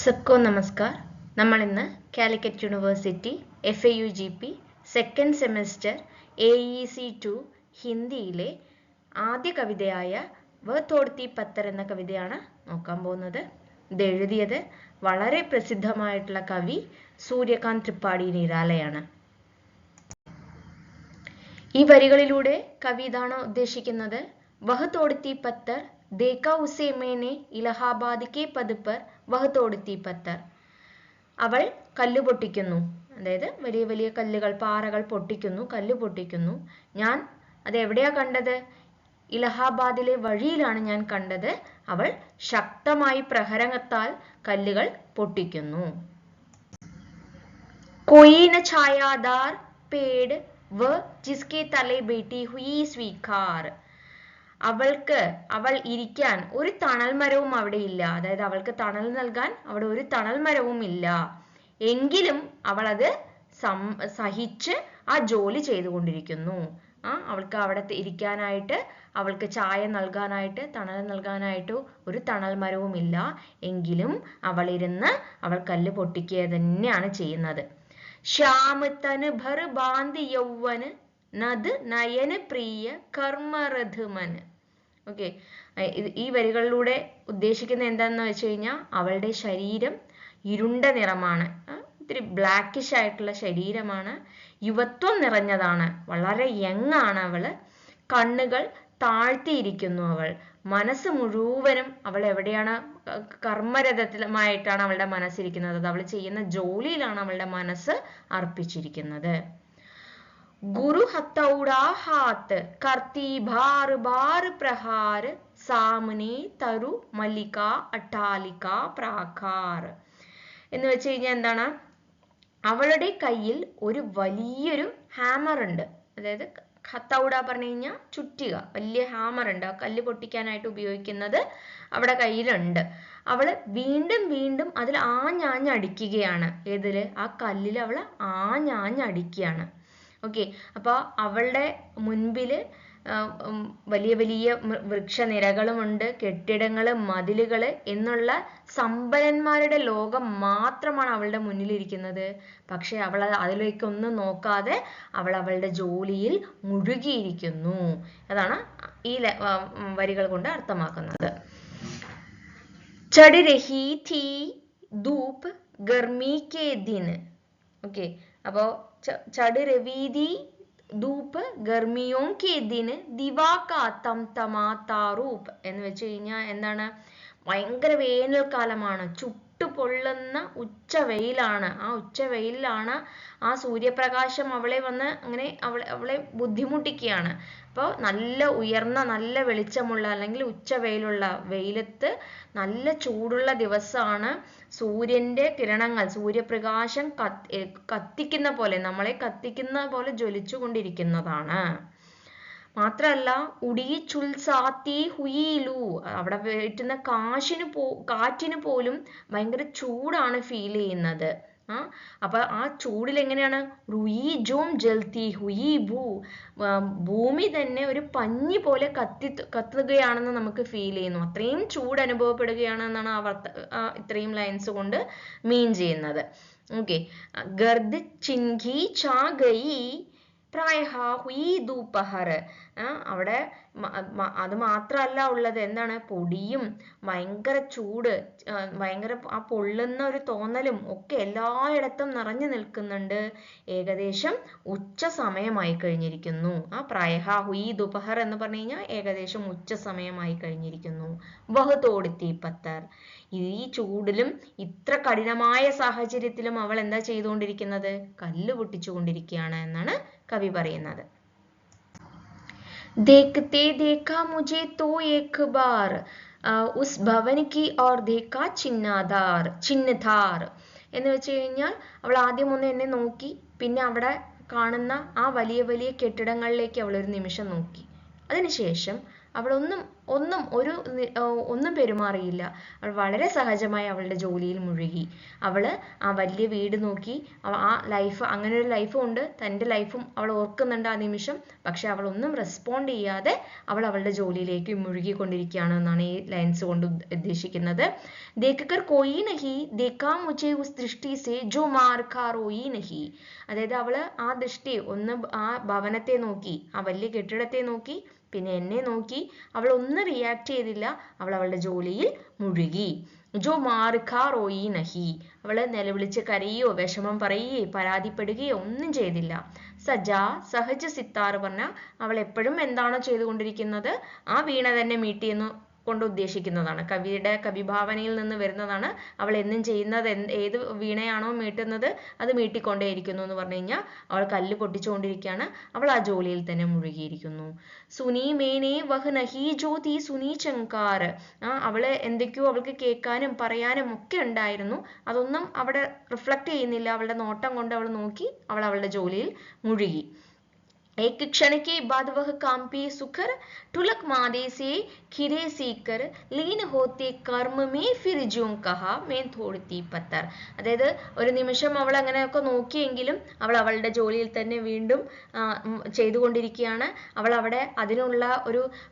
सबको नमस्कार. നമ്മൾ ഇന്ന് Calicut university FAUGP second semester AEC2 ഹിന്ദിയിലെ ആദ്യ കവിതയായ വ തോടത്തി പത്തർ എന്ന കവിതയാണ് നോക്കാൻ പോകുന്നത്. ഇത് എഴുതിയത് വളരെ പ്രസിദ്ധമായിട്ടുള്ള കവി സൂര്യകാന്ത് ത്രിപാഠി നിരാലയാണ്. ഈ വരികളിലൂടെ കവി ഇതാണ് ഉദ്ദേശിക്കുന്നത്. വഹ തോടത്തി പത്തർ देखा उसे मैंने ഇലഹാബാദ് കെ പദ് പർ വഹ തോടത്തി പത്തർ. അവൾ കല്ല് പൊട്ടിക്കുന്നു, അതായത് വലിയ വലിയ കല്ലുകൾ പാറകൾ പൊട്ടിക്കുന്നു, കല്ല് പൊട്ടിക്കുന്നു. ഞാൻ അത് എവിടെയാ കണ്ടത്? ഇലഹാബാദിലെ വഴിയിലാണ് ഞാൻ കണ്ടത്. അവൾ ശക്തമായി പ്രഹരത്താൽ കല്ലുകൾ പൊട്ടിക്കുന്നു. कोई न छायादार पेड़ व जिसके तले बैठी हुई स्वीकार. അവൾ ഇരിക്കാൻ ഒരു തണൽ മരവും അവിടെ ഇല്ല, അതായത് അവൾക്ക് തണൽ നൽകാൻ അവിടെ ഒരു തണൽ മരവും ഇല്ല. എങ്കിലും അവൾ അത് സഹിച്ച് ആ ജോലി ചെയ്തുകൊണ്ടിരിക്കുന്നു. അവൾക്ക് അവിടെ ഇരിക്കാനായിട്ട്, അവൾക്ക് ചായ നൽകാനായിട്ട്, തണൽ നൽകാനായിട്ട് ഒരു തണൽ മരവും ഇല്ല. എങ്കിലും അവൾ ഇരുന്ന് അവൾ കല്ല് പൊട്ടിക്കുക തന്നെയാണ് ചെയ്യുന്നത്. ശ്യാം തൻ ഭർ ബാന്ത് യൗവൻ നദ് നയന പ്രിയ കർമ്മരഥമൻ. ഓക്കെ, ഈ വരികളിലൂടെ ഉദ്ദേശിക്കുന്നത് എന്താണെന്ന് വെച്ച് കഴിഞ്ഞാൽ അവളുടെ ശരീരം ഇരുണ്ട നിറമാണ്, ഇത്തിരി ബ്ലാക്കിഷ് ആയിട്ടുള്ള ശരീരമാണ്, യുവത്വം നിറഞ്ഞതാണ്, വളരെ യങ് ആണ് അവള്. കണ്ണുകൾ താഴ്ത്തിയിരിക്കുന്നു അവൾ. മനസ്സ് മുഴുവനും അവൾ എവിടെയാണ്? കർമ്മരഥമായിട്ടാണ് അവളുടെ മനസ്സിരിക്കുന്നത്. അവൾ ചെയ്യുന്ന ജോലിയിലാണ് അവളുടെ മനസ്സ് അർപ്പിച്ചിരിക്കുന്നത്. गुरु हथौड़ा हाथ करती बार बार प्रहार सामने तरु मल्लिക അട്ടാലിക പ്രാകാർ. എന്ന് വെച്ച് കഴിഞ്ഞാൽ എന്താണ്? അവളുടെ കയ്യിൽ ഒരു വലിയൊരു ഹാമർ ഉണ്ട്, അതായത് ഹത്തൗട പറഞ്ഞു കഴിഞ്ഞാൽ ചുറ്റിക, വലിയ ഹാമർ ഉണ്ട്, കല്ല് പൊട്ടിക്കാനായിട്ട് ഉപയോഗിക്കുന്നത് അവിടെ കയ്യിലുണ്ട്. അവള് വീണ്ടും വീണ്ടും അതിൽ ആഞ്ഞാഞ്ഞടിക്കുകയാണ്. ഏതില്? ആ കല്ലിൽ അവള് ആഞ്ഞാഞ്ഞടിക്കുകയാണ്. ഓക്കെ, അപ്പോൾ അവളുടെ മുൻപില് വലിയ വലിയ വൃക്ഷനിരകളുമുണ്ട്, കെട്ടിടങ്ങള്, മതിലുകള് എന്നുള്ള സമ്പന്നന്മാരുടെ ലോകം മാത്രമാണ് അവളുടെ മുന്നിലിരിക്കുന്നത്. പക്ഷെ അവൾ അതിലേക്കൊന്നും നോക്കാതെ അവൾ അവളുടെ ജോലിയിൽ മുഴുകിയിരിക്കുന്നു. അതാണ് ഈ വരികൾ കൊണ്ട് അർത്ഥമാക്കുന്നത്. ചढ़ रही थी धूप गर्मी के दिन. ഓക്കെ, അപ്പോൾ चढ़ रही थी धूप गर्मियों के दिन दिवा का तमतमाता रूप എന്ന് വെച്ച് കഴിഞ്ഞാൽ എന്താണ്? ഭയങ്കര വേനൽക്കാലമാണ്, ചുട്ടുപൊള്ളുന്ന ഉച്ചവെയിലാണ്. ആ ഉച്ചവെയിലാണ് ആ സൂര്യപ്രകാശം അവളെ വന്ന് അങ്ങനെ അവളെ ബുദ്ധിമുട്ടിക്കുകയാണ്. അപ്പോൾ നല്ല ഉയർന്ന, നല്ല വെളിച്ചമുള്ള അല്ലെങ്കിൽ ഉച്ചവെയിലുള്ള വെയിലത്ത് നല്ല ചൂടുള്ള ദിവസമാണ്. സൂര്യന്റെ കിരണങ്ങൾ, സൂര്യപ്രകാശം കത്തിക്കുന്ന പോലെ, നമ്മളെ കത്തിക്കുന്ന പോലെ ജ്വലിച്ചു കൊണ്ടിരിക്കുന്നതാണ്. മാത്രല്ല ഉടി ചുൽസാത്തി ഹുയിലു, അവിടെ വീട്ടുന്ന കാറ്റിന് പോലും ഭയങ്കര ചൂടാണ് ഫീൽ ചെയ്യുന്നത്. അപ്പൊ ആ ചൂടിൽ എങ്ങനെയാണ്? റുയി ജോം ജൽത്തി ഹുയി ഭൂ, ഭൂമി തന്നെ ഒരു പഞ്ഞി പോലെ കത്തുകയാണെന്ന് നമുക്ക് ഫീൽ ചെയ്യുന്നു. അത്രയും ചൂട് അനുഭവപ്പെടുകയാണെന്നാണ് ഇത്രയും ലൈൻസ് കൊണ്ട് മീൻ ചെയ്യുന്നത്. ഓക്കെ, ഗർദ് ചിൻഘി ചാ ഗയി പ്രായഹ ഹുയി ദൂപഹർ. അവിടെ അത് മാത്രമല്ല ഉള്ളത്, എന്താണ്? പൊടിയും ഭയങ്കര ചൂട്, ഭയങ്കര ആ പൊള്ളുന്ന ഒരു തോന്നലും ഒക്കെ എല്ലായിടത്തും നിറഞ്ഞു നിൽക്കുന്നുണ്ട്. ഏകദേശം ഉച്ച സമയമായി കഴിഞ്ഞിരിക്കുന്നു. പ്രായഹ ഹുയി ദുപഹർ എന്ന് പറഞ്ഞു കഴിഞ്ഞാൽ ഏകദേശം ഉച്ച സമയമായി കഴിഞ്ഞിരിക്കുന്നു. വഹ് തോടത്തി പത്തർ. ഈ ചൂടിലും ഇത്ര കഠിനമായ സാഹചര്യത്തിലും അവൾ എന്താ ചെയ്തുകൊണ്ടിരിക്കുന്നത്? കല്ല് പൊട്ടിച്ചുകൊണ്ടിരിക്കുകയാണ് എന്നാണ് കവി പറയുന്നത്. देखते देखा मुझे तो एक बार उस भवन की और देखा ചിന്നധാർ. എന്ന് വെച്ച് കഴിഞ്ഞാൽ അവൾ ആദ്യം ഒന്ന് എന്നെ നോക്കി, പിന്നെ അവിടെ കാണുന്ന ആ വലിയ വലിയ കെട്ടിടങ്ങളിലേക്ക് അവൾ ഒരു നിമിഷം നോക്കി. അതിനുശേഷം അവൾ ഒന്നും പെരുമാറിയില്ല. അവൾ വളരെ സഹജമായി അവളുടെ ജോലിയിൽ മുഴുകി. അവള് ആ വലിയ വീട് നോക്കി, ആ ലൈഫ്, അങ്ങനെ ഒരു ലൈഫും ഉണ്ട്, തൻ്റെ ലൈഫും അവൾ ഓർക്കുന്നുണ്ട് ആ നിമിഷം. പക്ഷെ അവൾ ഒന്നും റെസ്പോണ്ട് ചെയ്യാതെ അവൾ അവളുടെ ജോലിയിലേക്ക് മുഴുകിക്കൊണ്ടിരിക്കുകയാണ് എന്നാണ് ഈ ലൈൻസ് കൊണ്ട് ഉദ്ദേശിക്കുന്നത്. देखकर कोई नहीं देखा मुझे उस दृष्टि से जो मार खा रोई नहीं. അതായത് അവള് ആ ദൃഷ്ടി ഒന്ന് ആ ഭവനത്തെ നോക്കി, ആ വലിയ കെട്ടിടത്തെ നോക്കി, പിന്നെ എന്നെ നോക്കി. അവൾ ഒന്നും റിയാക്ട് ചെയ്തില്ല. അവൾ അവളുടെ ജോലിയിൽ മുഴുകി. ജോ മാർ ഖാ റോയി നഹി. അവള് നിലവിളിച്ച് കരയോ വിഷമം പറയുകയോ പരാതിപ്പെടുകയോ ഒന്നും ചെയ്തില്ല. സജാ സഹജ സിത്താർ പറഞ്ഞ അവൾ എപ്പോഴും എന്താണോ ചെയ്തുകൊണ്ടിരിക്കുന്നത് ആ വീണ തന്നെ മീട്ടിയെന്ന് കൊണ്ട് ഉദ്ദേശിക്കുന്നതാണ്. കവിഭാവനയിൽ നിന്ന് വരുന്നതാണ്. അവൾ എന്നും ചെയ്യുന്നത് ഏത് വീണയാണോ മീട്ടുന്നത് അത് മീട്ടിക്കൊണ്ടേയിരിക്കുന്നു എന്ന് പറഞ്ഞു കഴിഞ്ഞാൽ അവൾ കല്ല് പൊട്ടിച്ചുകൊണ്ടിരിക്കുകയാണ്. അവൾ ആ ജോലിയിൽ തന്നെ മുഴുകിയിരിക്കുന്നു. സുനി മേനെ വഹ് നഹി ജ്യോതി സുനി ചങ്കാർ. അവള് എന്തൊക്കെയോ അവൾക്ക് കേൾക്കാനും പറയാനും ഒക്കെ ഉണ്ടായിരുന്നു. അതൊന്നും അവിടെ റിഫ്ലക്ട് ചെയ്യുന്നില്ല. അവളുടെ നോട്ടം കൊണ്ട് അവൾ നോക്കി, അവൾ അവളുടെ ജോലിയിൽ മുഴുകി. एक क्षण के बाद वह काम पे सुखर ठुलक मादे से खिरे सीकर लीन होते कर्म में फिर ज्यों कहा मैं തോടുത്തി പത്തർ. അതായത് ഒരു നിമിഷം അവൾ അങ്ങനെയൊക്കെ നോക്കിയെങ്കിലും അവൾ അവളുടെ ജോലിയിൽ തന്നെ വീണ്ടും ചെയ്തുകൊണ്ടിരിക്കുകയാണ്. അവൾ അവിടെ അതിനുള്ള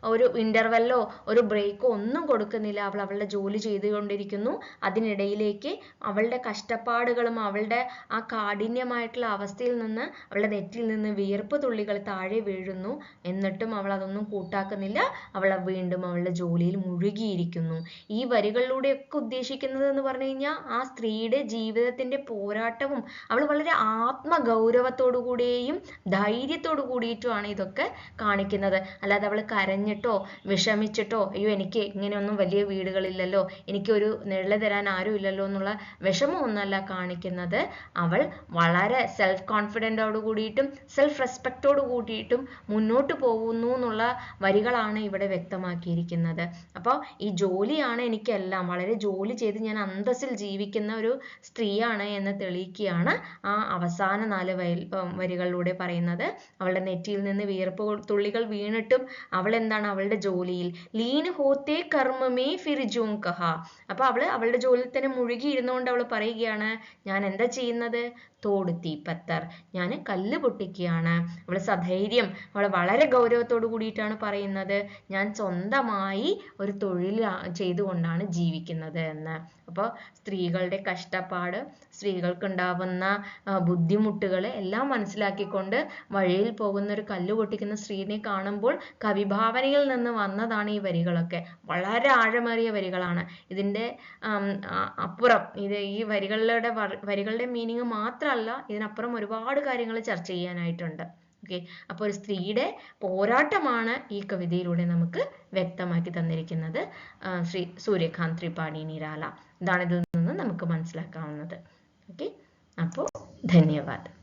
ഒരു ഇന്റർവെല്ലോ ഒരു ബ്രേക്കോ ഒന്നും കൊടുക്കുന്നില്ല. അവൾ അവളുടെ ജോലി ചെയ്തുകൊണ്ടിരിക്കുന്നു. അതിനിടയിലേക്ക് അവളുടെ കഷ്ടപ്പാടുകളും അവളുടെ ആ കാഠിന്യമായിട്ടുള്ള അവസ്ഥയിൽ നിന്ന് അവളുടെ നെറ്റിയിൽ നിന്ന് വിയർപ്പ് തുള്ളികൾ താഴെ വീഴുന്നു. എന്നിട്ടും അവൾ അതൊന്നും കൂട്ടാക്കുന്നില്ല. അവൾ വീണ്ടും അവളുടെ ജോലിയിൽ മുഴുകിയിരിക്കുന്നു. ഈ വരികളിലൂടെയൊക്കെ ഉദ്ദേശിക്കുന്നത് എന്ന് പറഞ്ഞു കഴിഞ്ഞാൽ ആ സ്ത്രീയുടെ ജീവിതത്തിന്റെ പോരാട്ടവും അവൾ വളരെ ആത്മഗൗരവത്തോടു കൂടിയും ധൈര്യത്തോടു കൂടിയിട്ടുമാണ് ഇതൊക്കെ കാണിക്കുന്നത്. അല്ലാതെ അവൾ കരഞ്ഞിട്ടോ വിഷമിച്ചിട്ടോ അയ്യോ എനിക്ക് ഇങ്ങനെയൊന്നും വലിയ വീടുകളില്ലല്ലോ, എനിക്കൊരു നിഴല് തരാൻ ആരും ഇല്ലല്ലോ എന്നുള്ള വിഷമമൊന്നുമല്ല കാണിക്കുന്നത്. അവൾ വളരെ സെൽഫ് കോൺഫിഡൻറ്റോട് കൂടിയിട്ടും സെൽഫ് റെസ്പെക്റ്റോട് കൂട്ടിയിട്ടും മുന്നോട്ട് പോകുന്നു എന്നുള്ള വരികളാണ് ഇവിടെ വ്യക്തമാക്കിയിരിക്കുന്നത്. അപ്പോൾ ഈ ജോലിയാണ് എനിക്കെല്ലാം, വളരെ ജോലി ചെയ്ത് ഞാൻ അന്തസ്സിൽ ജീവിക്കുന്ന ഒരു സ്ത്രീയാണ് എന്ന് തെളിയിക്കുകയാണ് ആ അവസാന 4 വരികളിലൂടെ പറയുന്നത്. അവളുടെ നെറ്റിയിൽ നിന്ന് വിയർപ്പ് തുള്ളികൾ വീണിട്ടും അവൾ എന്താണ് അവളുടെ ജോലിയിൽ. ലീൻ ഹോത്തേ കർമ്മമേ ഫിർ ജൂം കഹാ. അപ്പൊ അവളുടെ ജോലിയിൽ തന്നെ മുഴുകി ഇരുന്നുകൊണ്ട് അവൾ പറയുകയാണ്, ഞാൻ എന്താ ചെയ്യുന്നത്? തോടുത്തി പത്തർ, ഞാൻ കല്ല് പൊട്ടിക്കുകയാണ്. അവൾ സധൈര്യം, അവൾ വളരെ ഗൗരവത്തോടു കൂടിയിട്ടാണ് പറയുന്നത്, ഞാൻ സ്വന്തമായി ഒരു തൊഴിൽ ചെയ്തുകൊണ്ടാണ് ജീവിക്കുന്നത് എന്ന്. അപ്പോൾ സ്ത്രീകളുടെ കഷ്ടപ്പാട്, സ്ത്രീകൾക്കുണ്ടാവുന്ന ബുദ്ധിമുട്ടുകൾ എല്ലാം മനസ്സിലാക്കിക്കൊണ്ട് വഴിയിൽ പോകുന്ന ഒരു കല്ല് പൊട്ടിക്കുന്ന സ്ത്രീനെ കാണുമ്പോൾ കവിഭാവനയിൽ നിന്ന് വന്നതാണ് ഈ വരികളൊക്കെ. വളരെ ആഴമേറിയ വരികളാണ്. ഇതിൻ്റെ അപ്പുറം ഈ വരികളുടെ മീനിങ് മാത്രമല്ല, ഇതിനപ്പുറം ഒരുപാട് കാര്യങ്ങൾ ചർച്ച ചെയ്യാനായിട്ടുണ്ട്. ഓക്കെ, അപ്പോൾ ഒരു സ്ത്രീയുടെ പോരാട്ടമാണ് ഈ കവിതയിലൂടെ നമുക്ക് വ്യക്തമാക്കി തന്നിരിക്കുന്നത് ശ്രീ സൂര്യകാന്ത് ത്രിപാഠി നിരാല. ഇതാണ് ഇതിൽ നിന്ന് നമുക്ക് മനസ്സിലാക്കാവുന്നത്. ഓക്കെ, അപ്പോൾ ധന്യവാദം.